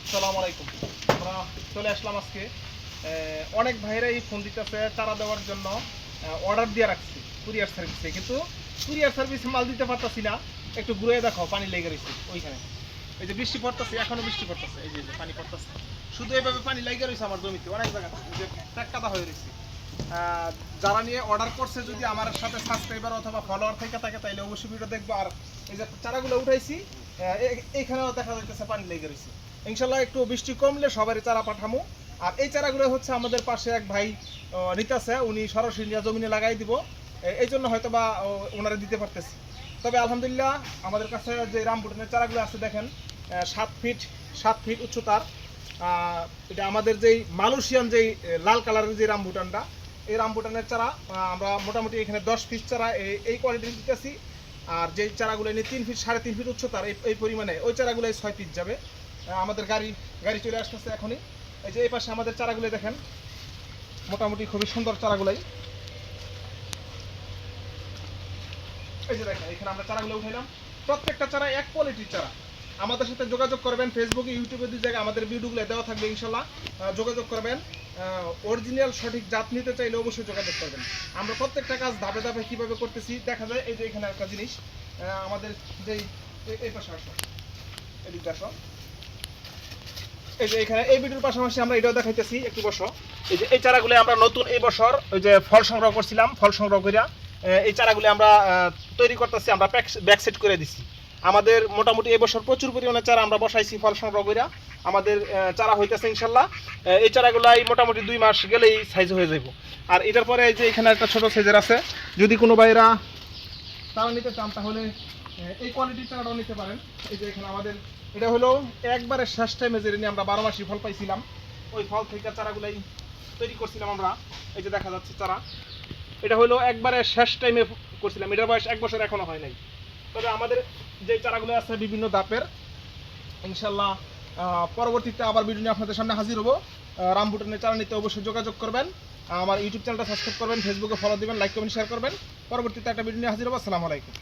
আসসালামু আলাইকুম। আমরা চলে আসলাম আজকে। অনেক ভাইরা এই ফোন দিতেছে চারা দেওয়ার জন্য, অর্ডার দিয়ে রাখছি কুরিয়ার সার্ভিসে, কিন্তু কুরিয়ার সার্ভিসে মাল দিতে পারতাছি না। একটু ঘুরে দেখো, পানি লেগে রয়েছে ওইখানে। এই যে বৃষ্টি পড়তেছে, এখনো বৃষ্টি পড়তেছে, এই যে পানি পড়তেছে, শুধু এইভাবে পানি লেগে রয়েছে আমার জমিতে অনেক জায়গা, যে কাদা হয়ে রয়েছে। যারা নিয়ে অর্ডার করছে, যদি আমার সাথে সাবস্ক্রাইবার অথবা ফলোয়ার থেকে থাকে তাইলে অবশ্যই ভিডিও দেখবো। আর এই যে চারাগুলো উঠাইছি, এইখানেও দেখা যাইতেছে পানি লেগে রয়েছে। ইনশাল্লাহ একটু বৃষ্টি কমলে সবারই চারা পাঠামো। আর এই চারাগুলো হচ্ছে আমাদের পাশে এক ভাই নিতেছে, উনি সরাসরি নিয়ে জমিনে লাগাই দিব, এই জন্য হয়তো বা ওনারা দিতে পারতেছি। তবে আলহামদুলিল্লাহ আমাদের কাছে যে রামবুটানের চারাগুলো আছে দেখেন, 7 ফিট উচ্চতার। এটা আমাদের যেই মালয়েশিয়ান যেই লাল কালারের যে রামবুটানটা, এই রামবুটানের চারা আমরা মোটামুটি এখানে 10 পিস চারা এই কোয়ালিটির দিতেছি। আর যেই চারাগুলো নিয়ে 3 ফিট 3.5 ফিট উচ্চতার এই পরিমাণে, ওই চারাগুলো 6 পিস যাবে। আমাদের গাড়ি চলে আসতেছে এখনই। এই যে এই পাশে আমাদের চারাগুলো দেখেন, মোটামুটি খুবই সুন্দর চারাগুলাই। এই যে দেখেন, এখানে আমরা চারাগুলো উঠাইলাম। প্রত্যেকটা চারা এক কোয়ালিটির চারা। আমাদের সাথে যোগাযোগ করবেন, ফেসবুকে ইউটিউবে 2 জায়গায় আমাদের ভিডিওগুলো দেওয়া থাকবে, ইনশাল্লাহ যোগাযোগ করবেন। অরিজিনাল সঠিক জাত নিতে চাইলে অবশ্যই যোগাযোগ করবেন। আমরা প্রত্যেকটা কাজ ধাপে ধাপে কীভাবে করতেছি দেখা যায়। এই যে এখানে একটা জিনিস, আমাদের যেই এই পাশে আসো, এদিকে আসো, এই যে এখানে এই ভিডিওর পাশাপাশি আমরা এটাও দেখাইতেছি, একটু বসো। এই যে এই চারাগুলো আমরা নতুন এই বছর ওই যে ফল সংগ্রহ করছিলাম, ফল সংগ্রহ করিয়া এই চারাগুলো আমরা তৈরি করতেছি, আমরা ব্যাক সেট করে দিছি। আমাদের মোটামুটি এই বছর প্রচুর পরিমাণে চারা আমরা বসাইছি ফল সংগ্রহ করিয়া। আমাদের চারা হইতেছে ইনশাল্লাহ। এই চারাগুলাই মোটামুটি 2 মাস গেলেই সাইজ হয়ে যাব। আর এটার পরে এই যে এখানে একটা ছোট সাইজের আছে, যদি কোনো ভাইরা চারা নিতে চান তাহলে এই কোয়ালিটির চারাটাও নিতে পারেন। এই যে এখানে আমাদের এটা হলো একবারে শেষ টাইমে যে নিয়ে আমরা 12 মাসি ফল পাইছিলাম, ওই ফল থেকে চারাগুলাই তৈরি করছিলাম আমরা। এই যে দেখা যাচ্ছে চারা, এটা হলো একবারে শেষ টাইমে করছিলাম, এটার বয়স 1 বছর এখনো হয় নাই। তবে আমাদের যে চারাগুলো আছে বিভিন্ন দাপের, ইনশাল্লাহ পরবর্তীতে আবার ভিডিও নিয়ে আপনাদের সামনে হাজির হবো। রামবুটানের চারা নিতে অবশ্যই যোগাযোগ করবেন। আমার ইউটিউব চ্যানেলটা সাবস্ক্রাইব করবেন, ফেসবুকে ফলো দিবেন, লাইক কমেন্ট শেয়ার করবেন। পরবর্তীতে একটা ভিডিও নিয়ে হাজির হবো। আসসালামু আলাইকুম।